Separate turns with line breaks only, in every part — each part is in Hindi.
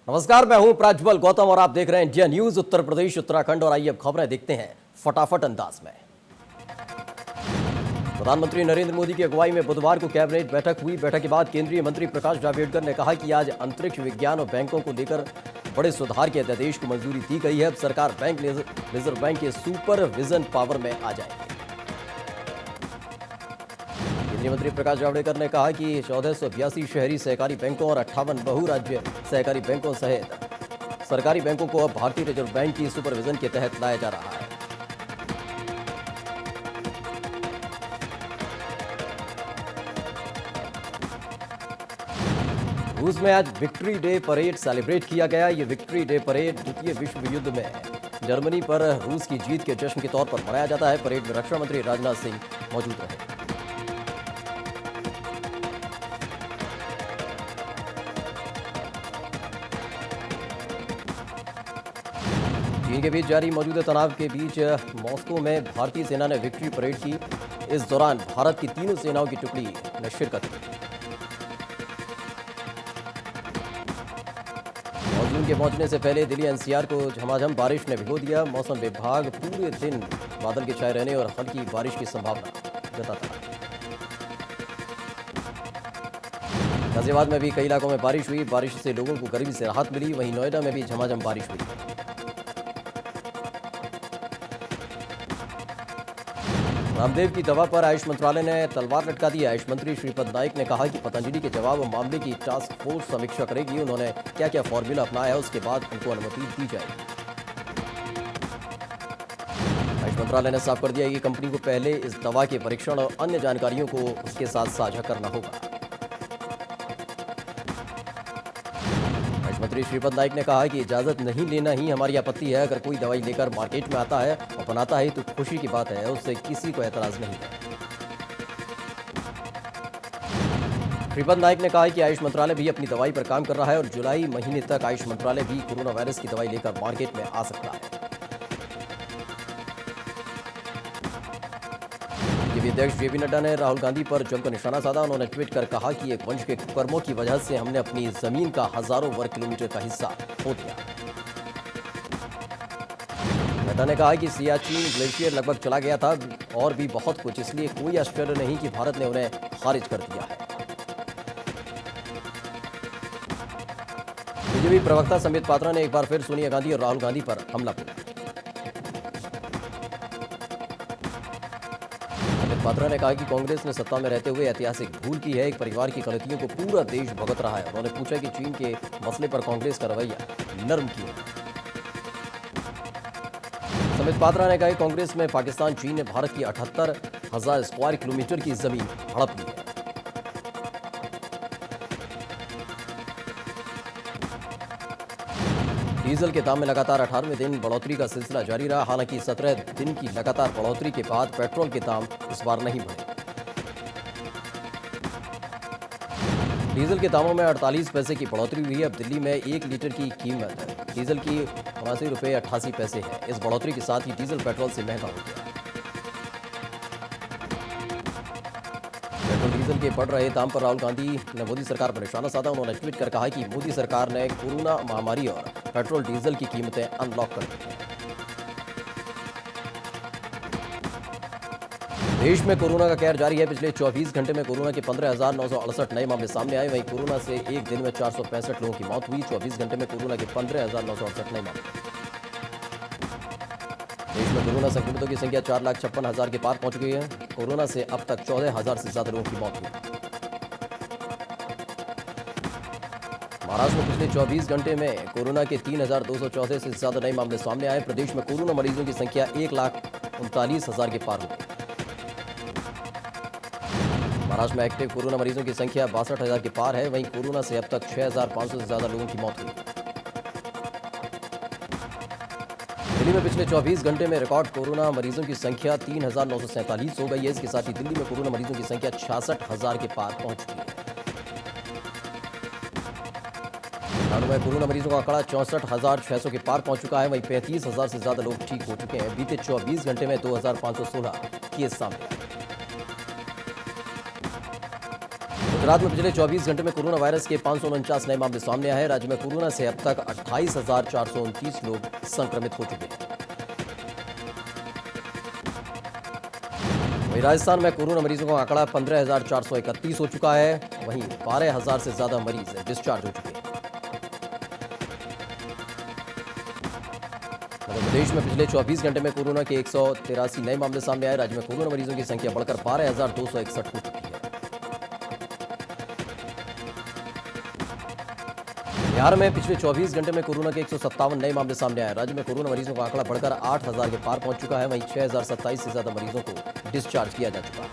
नमस्कार, मैं हूं प्राज्वल गौतम और आप देख रहे हैं इंडिया न्यूज उत्तर प्रदेश उत्तराखंड। और आइए अब खबरें देखते हैं फटाफट अंदाज में। प्रधानमंत्री नरेंद्र मोदी की अगुवाई में बुधवार को कैबिनेट बैठक हुई। बैठक के बाद केंद्रीय मंत्री प्रकाश जावड़ेकर ने कहा कि आज अंतरिक्ष विज्ञान और बैंकों को लेकर बड़े सुधार के अध्यादेश को मंजूरी दी गई है। अब सरकार रिजर्व बैंक के सुपरविजन पावर में आ जाएगी। केंद्रीय मंत्री प्रकाश जावड़ेकर ने कहा कि 1482 शहरी सहकारी बैंकों और 58 बहुराज्य सहकारी बैंकों सहित सरकारी बैंकों को अब भारतीय रिजर्व बैंक की सुपरविजन के तहत लाया जा रहा है। रूस में आज विक्ट्री डे परेड सेलिब्रेट किया गया। ये विक्ट्री डे परेड द्वितीय विश्व युद्ध में जर्मनी पर रूस की जीत के जश्न के तौर पर मनाया जाता है। परेड में रक्षा मंत्री राजनाथ सिंह मौजूद रहे। चीन के बीच जारी मौजूदा तनाव के बीच मॉस्को में भारतीय सेना ने विक्ट्री परेड की। इस दौरान भारत की तीनों सेनाओं की टुकड़ी ने शिरकत की। मानसून के पहुंचने से पहले दिल्ली एनसीआर को झमाझम बारिश ने भिगो दिया। मौसम विभाग पूरे दिन बादल के छाए रहने और हल्की बारिश की संभावना जताता है। गाजियाबाद में भी कई इलाकों में बारिश हुई। बारिश से लोगों को गर्मी से राहत मिली। वहीं नोएडा में भी झमाझम बारिश हुई। रामदेव की दवा पर आयुष मंत्रालय ने तलवार लटका दी। आयुष मंत्री श्रीपद नाइक ने कहा कि पतंजलि के जवाब मामले की टास्क फोर्स समीक्षा करेगी। उन्होंने क्या क्या फॉर्मूला अपनाया है उसके बाद उनको अनुमति दी जाएगी। आयुष मंत्रालय ने साफ कर दिया कि कंपनी को पहले इस दवा के परीक्षण और अन्य जानकारियों को उसके साथ साझा करना होगा। मंत्री श्रीपद नाइक ने कहा कि इजाजत नहीं लेना ही हमारी आपत्ति है। अगर कोई दवाई लेकर मार्केट में आता है और बनाता है तो खुशी की बात है, उससे किसी को एतराज नहीं है। श्रीपद नाइक ने कहा कि आयुष मंत्रालय भी अपनी दवाई पर काम कर रहा है और जुलाई महीने तक आयुष मंत्रालय भी कोरोना वायरस की दवाई लेकर मार्केट में आ सकता है। अध्यक्ष जेपी नड्डा ने राहुल गांधी पर जमकर निशाना साधा। उन्होंने ट्वीट कर कहा कि एक वंश के कर्मों की वजह से हमने अपनी जमीन का हजारों वर्ग किलोमीटर का हिस्सा खो दिया। नड्डा ने कहा कि सियाचिन ग्लेशियर लगभग चला गया था और भी बहुत कुछ, इसलिए कोई आश्चर्य नहीं कि भारत ने उन्हें खारिज कर दिया है। बीजेपी प्रवक्ता संबित पात्रा ने एक बार फिर सोनिया गांधी और राहुल गांधी पर हमला किया। पात्रा ने कहा कि कांग्रेस ने सत्ता में रहते हुए ऐतिहासिक भूल की है। एक परिवार की गलतियों को पूरा देश भुगत रहा है। उन्होंने पूछा कि चीन के मसले पर कांग्रेस का रवैया नरम क्यों है। संबित पात्रा ने कहा कि कांग्रेस में पाकिस्तान चीन ने भारत की 78,000 स्क्वायर किलोमीटर की जमीन हड़प ली है। डीजल के दाम में लगातार 18वें दिन बढ़ोतरी का सिलसिला जारी रहा। हालांकि 17 दिन की लगातार बढ़ोतरी के बाद पेट्रोल के दाम इस बार नहीं बढ़े। डीजल के दामों में 48 पैसे की बढ़ोतरी हुई है। अब दिल्ली में 1 लीटर की कीमत डीजल की 89 रुपये 88 पैसे है। इस बढ़ोतरी के साथ ही डीजल पेट्रोल से महंगा हो गया। पेट्रोल डीजल के बढ़ रहे दाम पर राहुल गांधी ने मोदी सरकार पर निशाना साधा। उन्होंने ट्वीट कर कहा कि मोदी सरकार ने कोरोना महामारी और पेट्रोल डीजल की कीमतें अनलॉक कर दी हैं। देश में कोरोना का कहर जारी है। पिछले 24 घंटे में कोरोना के 15,968 नए मामले सामने आए। वहीं कोरोना से एक दिन में 465 लोगों की मौत हुई। 24 घंटे में कोरोना के 15,968 नए मामले। देश में कोरोना संक्रमितों की संख्या 4,56,000 के पार पहुंच गई है। कोरोना से अब तक 14,000 से ज्यादा लोगों की मौत हुई। महाराष्ट्र में पिछले 24 घंटे में कोरोना के 3,214 से ज्यादा नए मामले सामने आए। प्रदेश में कोरोना मरीजों की संख्या 1,39,000 के पार हो गई। महाराष्ट्र में एक्टिव कोरोना मरीजों की संख्या 62,000 के पार है। वहीं कोरोना से अब तक 6,500 से ज्यादा लोगों की मौत हुई। दिल्ली में पिछले 24 घंटे में रिकॉर्ड कोरोना मरीजों की संख्या 3,947 हो गई है। इसके साथ ही दिल्ली में कोरोना मरीजों की संख्या 66,000 के पार पहुंच गई है। लखनऊ में कोरोना मरीजों का आंकड़ा 64,600 के पार पहुंच चुका है। वहीं 35,000 से ज्यादा लोग ठीक हो चुके हैं। बीते 24 घंटे में 2,516 केस सामने आए। गुजरात में पिछले 24 घंटे में कोरोना वायरस के 549 नए मामले सामने आए हैं। राज्य में कोरोना से अब तक 28,429 लोग संक्रमित हो चुके हैं। वहीं राजस्थान में कोरोना मरीजों का आंकड़ा 15,431 हो चुका है। वहीं 12,000 से ज्यादा मरीज डिस्चार्ज हो चुके हैं। मध्य प्रदेश में पिछले 24 घंटे में कोरोना के 183 नए मामले सामने आए। राज्य में कोरोना मरीजों की संख्या बढ़कर 12,261 हो चुकी है। बिहार में पिछले 24 घंटे में कोरोना के 157 नए मामले सामने आए। राज्य में कोरोना मरीजों का आंकड़ा बढ़कर 8,000 के पार पहुंच चुका है। वहीं 6,027 से ज्यादा मरीजों को डिस्चार्ज किया जा चुका है।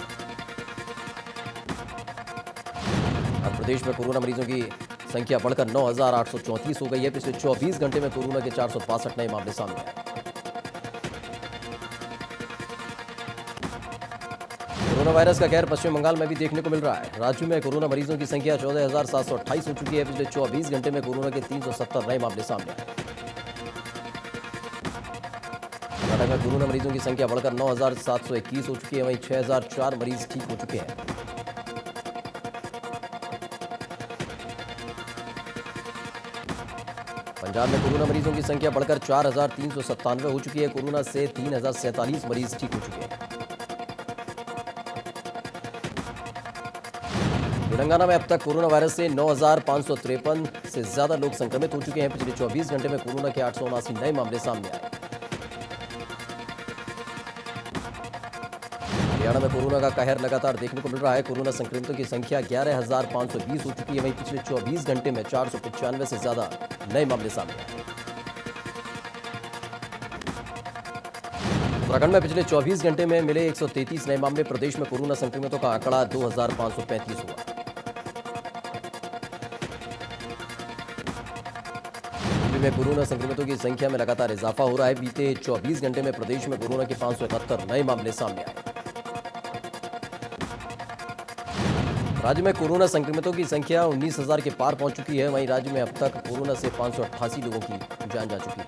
और प्रदेश में कोरोना मरीजों की संख्या बढ़कर 9,834 हो गई है। पिछले 24 घंटे में कोरोना के 462 नए मामले सामने आए। कोरोना वायरस का कहर पश्चिम बंगाल में भी देखने को मिल रहा है। राज्य में कोरोना मरीजों की संख्या 14,728 हो चुकी है। पिछले 24 घंटे में कोरोना के 370 नए मामले सामने आए। कर्नाटक में कोरोना मरीजों की संख्या बढ़कर 9,721 हो चुकी है। वहीं 6,004 मरीज ठीक हो चुके हैं। पंजाब में कोरोना मरीजों की संख्या बढ़कर 4,397 हो चुकी है। कोरोना से 3,047 मरीज ठीक हो चुके हैं। तेलंगाना में अब तक कोरोना वायरस से 9,553 से ज्यादा लोग संक्रमित हो चुके हैं। पिछले 24 घंटे में कोरोना के 879 नए मामले सामने आए। हरियाणा में कोरोना का कहर लगातार देखने को मिल रहा है। कोरोना संक्रमितों की संख्या 11,520 हो चुकी है। वहीं पिछले 24 घंटे में 495 से ज्यादा नए मामले सामने आए। उत्तराखंड में पिछले 24 घंटे में मिले 133 नए मामले। प्रदेश में कोरोना संक्रमितों का आंकड़ा 2,535 हुआ। यूपी में कोरोना संक्रमितों की संख्या में लगातार इजाफा हो रहा है। बीते 24 घंटे में प्रदेश में कोरोना के 571 नए मामले सामने आए। राज्य में कोरोना संक्रमितों की संख्या 19,000 के पार पहुंच चुकी है। वहीं राज्य में अब तक कोरोना से 588 लोगों की जान जा चुकी है।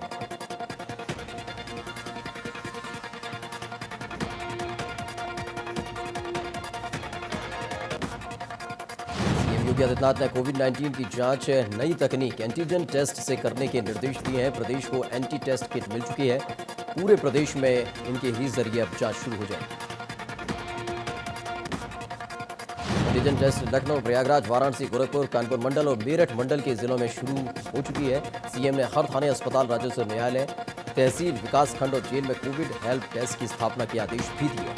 सीएम योगी आदित्यनाथ ने कोविड-19 की जांच नई तकनीक एंटीजन टेस्ट से करने के निर्देश दिए हैं। प्रदेश को एंटी टेस्ट किट मिल चुकी है। पूरे प्रदेश में इनके ही जरिए अब जांच शुरू हो जाएगी। एंटीजन टेस्ट लखनऊ, प्रयागराज, वाराणसी, गोरखपुर, कानपुर मंडल और मेरठ मंडल के जिलों में शुरू हो चुकी है। सीएम ने हर थाने, अस्पताल, राजस्व न्यायालय, तहसील, विकासखंड और जेल में कोविड हेल्प डेस्क की स्थापना के आदेश भी दिए।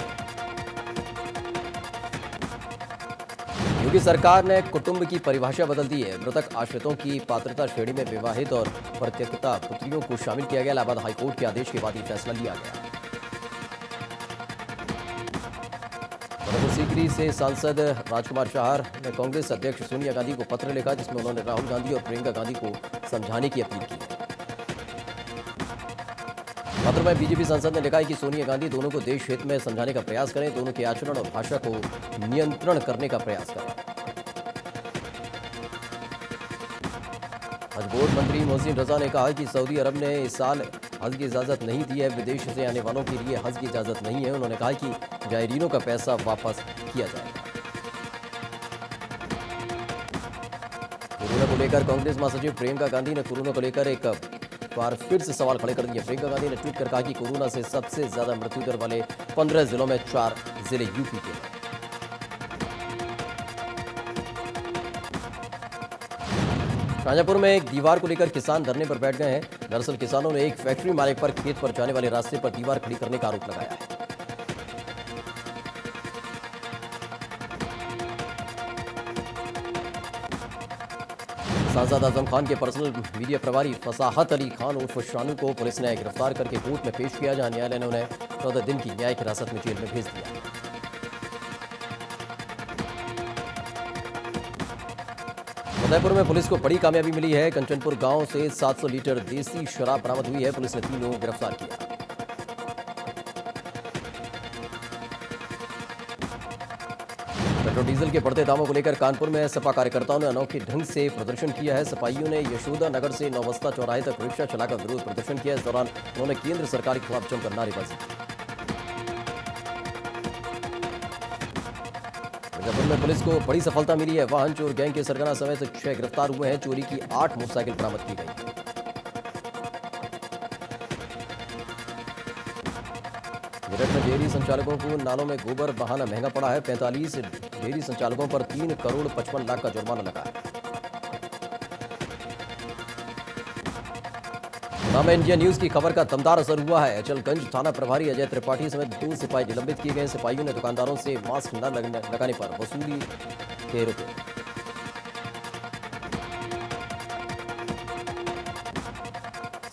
योगी सरकार ने कुटुंब की परिभाषा बदल दी है। मृतक आश्रितों की पात्रता श्रेणी में विवाहित और परित्यक्ता पुत्रियों को शामिल किया गया। इलाहाबाद हाईकोर्ट के आदेश के बाद ये फैसला लिया गया। सीकरी से सांसद राजकुमार चाहर ने कांग्रेस अध्यक्ष सोनिया गांधी को पत्र लिखा, जिसमें उन्होंने राहुल गांधी और प्रियंका गांधी को समझाने की अपील की। पत्र में बीजेपी सांसद ने लिखा है कि सोनिया गांधी दोनों को देश हित में समझाने का प्रयास करें, दोनों के आचरण और भाषा को नियंत्रण करने का प्रयास करें। हज बोर्ड मंत्री मोहसिन रजा ने कहा कि सऊदी अरब ने इस साल हज की इजाजत नहीं दी है। विदेश से आने वालों के लिए हज की इजाजत नहीं है। उन्होंने कहा कि जायरीनों का पैसा वापस किया जाएगा। कोरोना को लेकर कांग्रेस महासचिव प्रियंका गांधी ने कोरोना को लेकर एक बार फिर से सवाल खड़े कर दिए। प्रियंका गांधी ने ट्वीट कर कहा कि कोरोना से सबसे ज्यादा मृत्यु दर वाले 15 जिलों में 4 जिले यूपी के हैं। शाहजहांपुर में एक दीवार को लेकर किसान धरने पर बैठ गए हैं। दरअसल किसानों ने एक फैक्ट्री मालिक पर खेत पर जाने वाले रास्ते पर दीवार खड़ी करने का आरोप लगाया है। सांसद आजम खान के पर्सनल मीडिया प्रभारी फसाहत अली खान उर्फ शानू को पुलिस ने गिरफ्तार करके कोर्ट में पेश किया, जहां न्यायालय ने उन्हें 14 दिन की न्यायिक हिरासत में जेल में भेज दिया। फतेहपुर में पुलिस को बड़ी कामयाबी मिली है। कंचनपुर गांव से 700 लीटर देसी शराब बरामद हुई है। पुलिस ने 3 लोगों को गिरफ्तार किया। पेट्रोल डीजल के बढ़ते दामों को लेकर कानपुर में सपा कार्यकर्ताओं ने अनोखे ढंग से प्रदर्शन किया है। सपाइयों ने यशोदा नगर से नौबस्ता चौराहे तक रिक्शा चलाकर विरोध प्रदर्शन किया। इस दौरान उन्होंने केंद्र सरकार के खिलाफ जमकर नारेबाजी की। जयपुर में पुलिस को बड़ी सफलता मिली है। वाहन चोर गैंग के सरगना समेत 6 गिरफ्तार हुए हैं। चोरी की 8 मोटरसाइकिल बरामद की गई। मेरठ में डेयरी संचालकों को नालों में गोबर बहाना महंगा पड़ा है। 45 डेयरी संचालकों पर 3 करोड़ 55 लाख का जुर्माना लगा है। नाम इंडिया न्यूज की खबर का दमदार असर हुआ है। अचलगंज थाना प्रभारी अजय त्रिपाठी समेत 2 सिपाही निलंबित किए गए। सिपाहियों ने दुकानदारों से मास्क न लगाने पर वसूली के रुपए।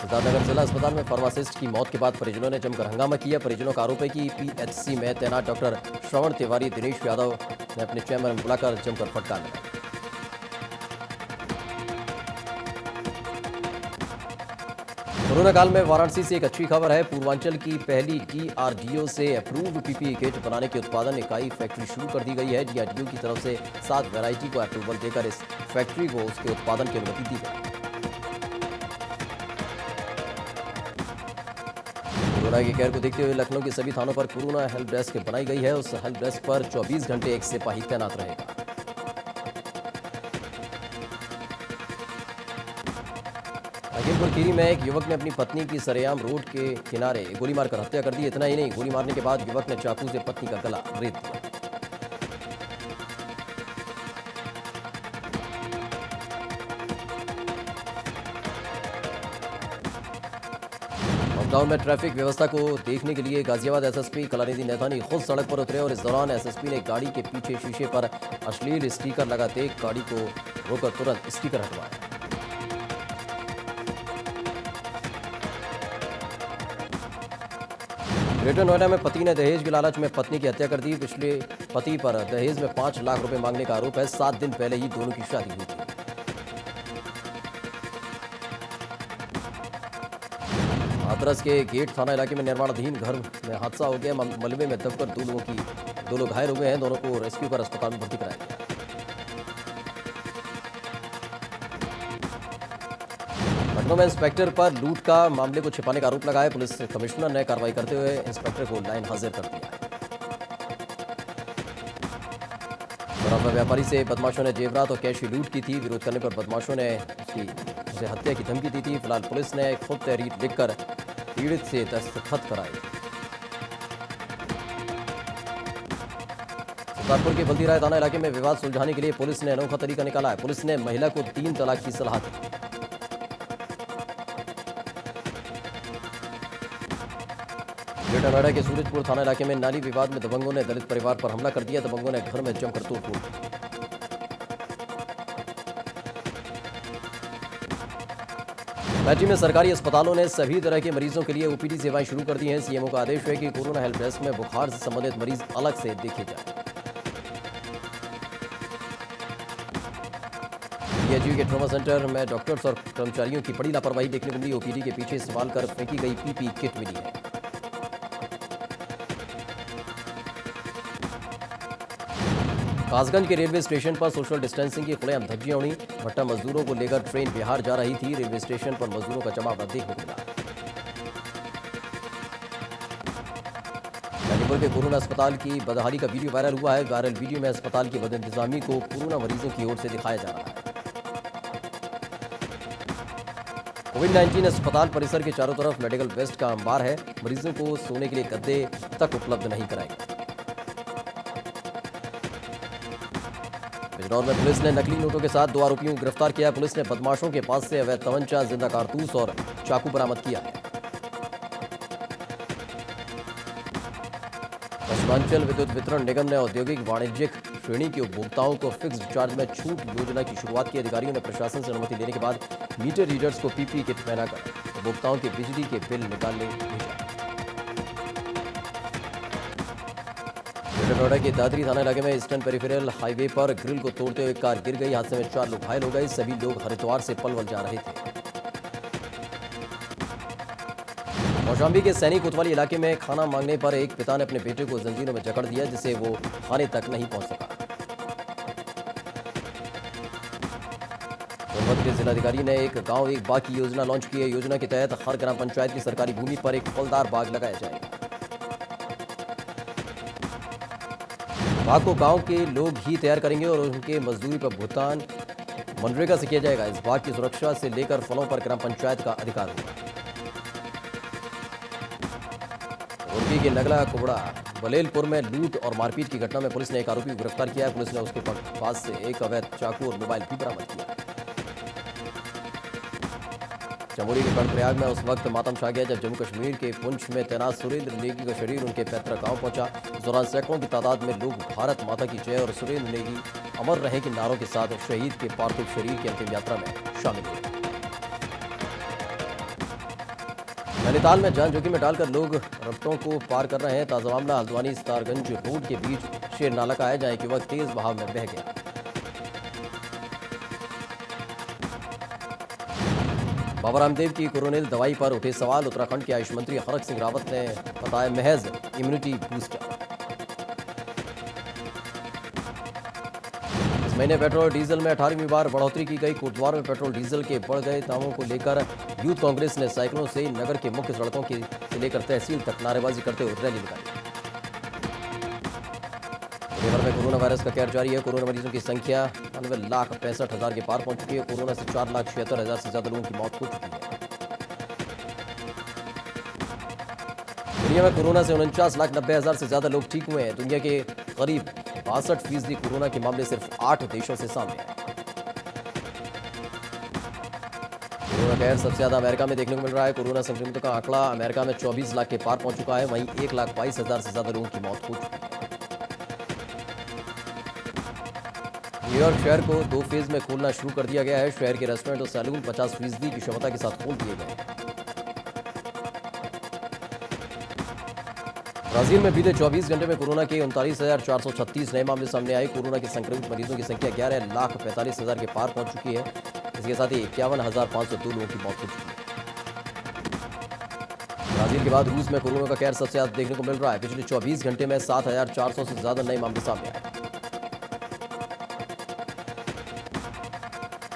सिद्धार्थनगर जिला अस्पताल में फार्मासिस्ट की मौत के बाद परिजनों ने जमकर हंगामा किया। परिजनों का आरोप है कि पीएचसी में तैनात डॉक्टर श्रवण तिवारी दिनेश यादव ने अपने चैम्बर में बुलाकर जमकर फटकार लगाई। कोरोना काल में वाराणसी से एक अच्छी खबर है। पूर्वांचल की पहली डीआरडीओ से अप्रूव्ड पीपीई किट बनाने की उत्पादन इकाई फैक्ट्री शुरू कर दी गई है। डीआरडीओ की तरफ से 7 वैरायटी को अप्रूवल देकर इस फैक्ट्री को उसके उत्पादन की अनुमति दी गई। कोरोना के कहर को देखते हुए लखनऊ के सभी थानों पर कोरोना हेल्प डेस्क बनाई गई है। उस हेल्प डेस्क पर 24 घंटे एक सिपाही तैनात रहेगा। लखीमपुर खीरी में एक युवक ने अपनी पत्नी की सरेआम रोड के किनारे गोली मारकर हत्या कर दी। इतना ही नहीं, गोली मारने के बाद युवक ने चाकू से पत्नी का गला रेत दिया। लॉकडाउन में ट्रैफिक व्यवस्था को देखने के लिए गाजियाबाद एसएसपी कलानिधि नैथानी खुद सड़क पर उतरे और इस दौरान एसएसपी ने गाड़ी के पीछे शीशे पर अश्लील स्टिकर लगाते गाड़ी को रोकर तुरंत स्टिकर हटवाया। ग्रेटर नोएडा में पति ने दहेज के लालच में पत्नी की हत्या कर दी। पिछले पति पर दहेज में 5 लाख रुपए मांगने का आरोप है। 7 दिन पहले ही दोनों की शादी हुई थी। हाथरस के गेट थाना इलाके में निर्माणाधीन घर में हादसा हो गया। मलबे में दबकर 2 लोग घायल हो गए हैं। दोनों को रेस्क्यू कर अस्पताल में भर्ती कराया गया। लखनऊ में इंस्पेक्टर पर लूट का मामले को छिपाने का आरोप लगाया। पुलिस कमिश्नर ने कार्रवाई करते हुए इंस्पेक्टर को लाइन हाजिर कर दिया है। शराब व्यापारी से बदमाशों ने जेवरात और कैश की लूट की थी। विरोध करने पर बदमाशों ने उसे हत्या की धमकी दी थी। फिलहाल पुलिस ने खुद तहरीर लिखकर पीड़ित से दस्तखत कराए। सुल्तानपुर के बल्दी राय थाना इलाके में विवाद सुलझाने के लिए पुलिस ने अनोखा तरीका निकाला है। पुलिस ने महिला को 3 तलाक की सलाह दी। ग्रेटर नोएडा के सूरजपुर थाना इलाके में नाली विवाद में दबंगों ने दलित परिवार पर हमला कर दिया। दबंगों ने घर में जमकर तोड़फोड़ की। राज्य में सरकारी अस्पतालों ने सभी तरह के मरीजों के लिए ओपीडी सेवाएं शुरू कर दी हैं। सीएमओ का आदेश है कि कोरोना हेल्प डेस्क में बुखार से संबंधित मरीज अलग से देखे जाएं। पीएचयू के ट्रॉमा सेंटर में डॉक्टर्स और कर्मचारियों की बड़ी लापरवाही देखने को मिली। ओपीडी के पीछे इस्तेमाल कर फेंकी गई पीपीई किट मिली है। कासगंज के रेलवे स्टेशन पर सोशल डिस्टेंसिंग की खुलेआम धज्जियां उड़ी। भट्टा मजदूरों को लेकर ट्रेन बिहार जा रही थी। रेलवे स्टेशन पर मजदूरों का जमावड़ा देखने को मिला। गाजीपुर के कोरोना अस्पताल की बदहाली का वीडियो वायरल हुआ है। वायरल वीडियो में अस्पताल की बदइंतजामी को कोरोना मरीजों की ओर से दिखाया जा रहा है। कोविड-19 अस्पताल परिसर के चारों तरफ मेडिकल वेस्ट का अंबार है। मरीजों को सोने के लिए गद्दे तक उपलब्ध नहीं कराए गए। बिजनौर में पुलिस ने नकली नोटों के साथ 2 आरोपियों को गिरफ्तार किया। पुलिस ने बदमाशों के पास से अवैध तमंचा, जिंदा कारतूस और चाकू बरामद किया है। पश्चिमांचल विद्युत वितरण निगम ने औद्योगिक वाणिज्यिक श्रेणी के उपभोक्ताओं को फिक्स्ड चार्ज में छूट योजना की शुरुआत की। अधिकारियों ने प्रशासन से अनुमति लेने के बाद मीटर रीडर्स को पीपीई किट पहनाकर उपभोक्ताओं के बिजली के बिल निकालने भेजा। ग्रेटर नोएडा के दादरी थाना इलाके में ईस्टर्न पेरिफेरल हाईवे पर ग्रिल को तोड़ते हुए कार गिर गई। हादसे में 4 लोग घायल हो गए। सभी लोग हरिद्वार से पलवल जा रहे थे। कौशाम्बी के सैनिक कोतवाली इलाके में खाना मांगने पर एक पिता ने अपने बेटे को जंजीरों में जकड़ दिया, जिससे वो खाने तक नहीं पहुंच सका। सोनभद्र के जिलाधिकारी ने एक गांव एक बाग की योजना लॉन्च की है। योजना के तहत हर ग्राम पंचायत की सरकारी भूमि पर एक फलदार बाग लगाया जाएगा। भाग को गांव के लोग ही तैयार करेंगे और उनके मजदूरी पर भुगतान मनरेगा से किया जाएगा। इस भाग की सुरक्षा से लेकर फलों पर ग्राम पंचायत का अधिकार होगा। रुड़की के नगला कुबड़ा बलेलपुर में लूट और मारपीट की घटना में पुलिस ने एक आरोपी को गिरफ्तार किया है। पुलिस ने उसके पास से एक अवैध चाकू और मोबाइल भी बरामद किया। चमोली के कर्णप्रयाग में उस वक्त मातम छा गया जब जम्मू कश्मीर के पुंछ में तैनात सुरेंद्र नेगी का शरीर उनके पैतृक गांव पहुंचा। इस दौरान सैकड़ों की तादाद में लोग भारत माता की जय और सुरेंद्र नेगी अमर रहे के नारों के साथ शहीद के पार्थिव शरीर की अंतिम यात्रा में शामिल हुए। नैनीताल में जान जोखिम में डालकर लोग रफ्तों को पार कर रहे हैं। ताजा मामला हल्द्वानी सितारगंज रोड के बीच शेर नाला का है, जहां एक युवक तेज बहाव में बह गया। बाबा रामदेव की कोरोनिल दवाई पर उठे सवाल। उत्तराखंड के आयुष मंत्री हरक सिंह रावत ने बताया महज इम्यूनिटी बूस्टर। इस महीने पेट्रोल डीजल में 18वीं बार बढ़ोतरी की गई। कोटद्वार में पेट्रोल डीजल के बढ़ गए दामों को लेकर यूथ कांग्रेस ने साइकिलों से नगर के मुख्य सड़कों से लेकर तहसील तक नारेबाजी करते हुए रैली निकाली। देश भर में कोरोना वायरस का कहर जारी है। कोरोना मरीजों की संख्या 99,65,000 के पार पहुंच चुकी है। कोरोना से 4,76,000 से ज्यादा लोगों की मौत हो चुकी है। दुनिया में कोरोना से 49,90,000 से ज्यादा लोग ठीक हुए हैं। दुनिया के करीब 62% कोरोना के मामले सिर्फ 8 देशों से सामने आए। कोरोना कहर सबसे ज्यादा अमेरिका में देखने को मिल रहा है। कोरोना संक्रमितों का आंकड़ा अमेरिका में 24 लाख के पार पहुंच चुका है। वहीं 1,22,000 से ज्यादा लोगों की मौत हो चुकी है। न्यूयॉर्क शहर को 2 फेज में खोलना शुरू कर दिया गया है। शहर के रेस्टोरेंट और सैलून 50% की क्षमता के साथ खोल दिए गए। ब्राजील में बीते 24 घंटे में कोरोना के 39,436 नए मामले सामने आए। कोरोना के संक्रमित मरीजों की संख्या 11,45,000 के पार पहुंच चुकी है। इसके साथ ही 51,502 लोगों की मौत हो चुकी है। ब्राजील के बाद रूस में कोरोना का कहर सबसे ज्यादा देखने को मिल रहा है। पिछले 24 घंटे में 7,400 से ज्यादा नए मामले सामने आए।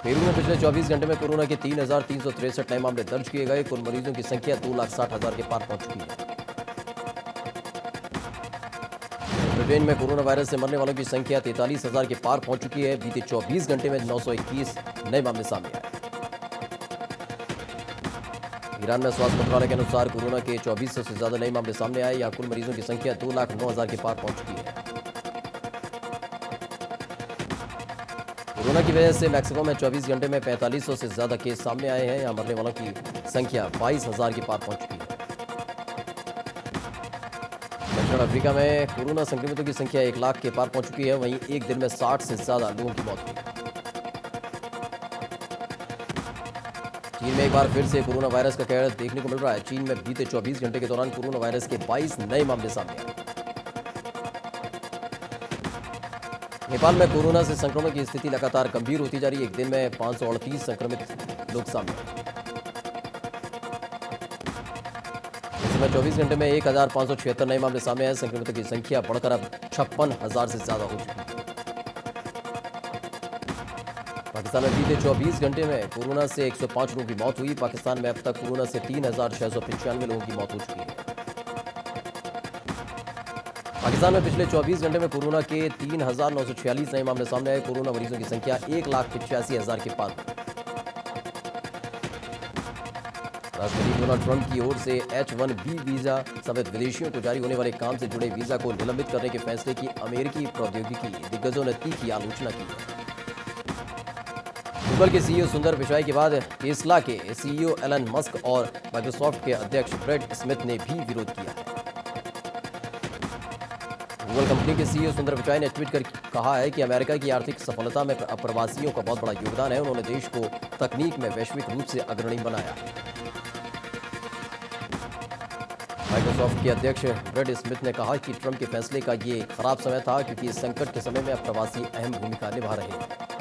पेरू में पिछले 24 घंटे में कोरोना के 3,363 नए मामले दर्ज किए गए। कुल मरीजों की संख्या 2,60,000 के पार पहुंच चुकी है। ब्रिटेन में कोरोना वायरस से मरने वालों की संख्या 43,000 के पार पहुंच चुकी है। बीते 24 घंटे में 921 नए मामले सामने आए। ईरान में स्वास्थ्य मंत्रालय के अनुसार कोरोना के 2400 से ज्यादा नए मामले सामने आए। यहाँ कुल मरीजों की संख्या 2,09,000 के पार पहुंच चुकी है। कोरोना की वजह से मैक्सिको में 24 घंटे में 4500 से ज्यादा केस सामने आए हैं। यहाँ मरने वालों की संख्या 22,000 के पार पहुंच चुकी है। दक्षिण अफ्रीका में कोरोना संक्रमितों की संख्या 1 लाख के पार पहुंच चुकी है। वहीं एक दिन में 60 से ज्यादा लोगों की मौत हुई। चीन में एक बार फिर से कोरोना वायरस का कहर देखने को मिल रहा है। चीन में बीते 24 घंटे के दौरान कोरोना वायरस के 22 नए मामले सामने आए। नेपाल में कोरोना से संक्रमण की स्थिति लगातार गंभीर होती जा रही है। एक दिन में 538 संक्रमित लोग सामने आए। इस समय 24 घंटे में 1,576 नए मामले सामने आए। संक्रमितों की संख्या बढ़कर अब 56,000 से ज्यादा हो चुकी है। पाकिस्तान में बीते 24 घंटे में कोरोना से 105 लोगों की मौत हुई। पाकिस्तान में अब तक कोरोना से 3,695 लोगों की मौत हो चुकी है। पाकिस्तान में पिछले 24 घंटे में कोरोना के 3,946 नए मामले सामने आए। कोरोना मरीजों की संख्या 1,85,000 के पार। राष्ट्रपति डोनाल्ड ट्रंप की ओर से H-1B वीजा समेत विदेशियों को जारी होने वाले काम से जुड़े वीजा को निलंबित करने के फैसले की अमेरिकी प्रौद्योगिकी दिग्गजों ने तीखी आलोचना की है। गूगल के सीईओ सुंदर पिचाई के बाद टेस्ला के सीईओ एलन मस्क और माइक्रोसॉफ्ट के अध्यक्ष ब्रैड स्मिथ ने भी विरोध किया है। गूगल कंपनी के सीईओ सुंदर पिचाई ने ट्वीट कर कहा है कि अमेरिका की आर्थिक सफलता में अप्रवासियों का बहुत बड़ा योगदान है। उन्होंने देश को तकनीक में वैश्विक रूप से अग्रणी बनाया। माइक्रोसॉफ्ट के अध्यक्ष ब्रैड स्मिथ ने कहा कि ट्रंप के फैसले का ये खराब समय था, क्योंकि इस संकट के समय में अप्रवासी अहम भूमिका निभा रहे हैं।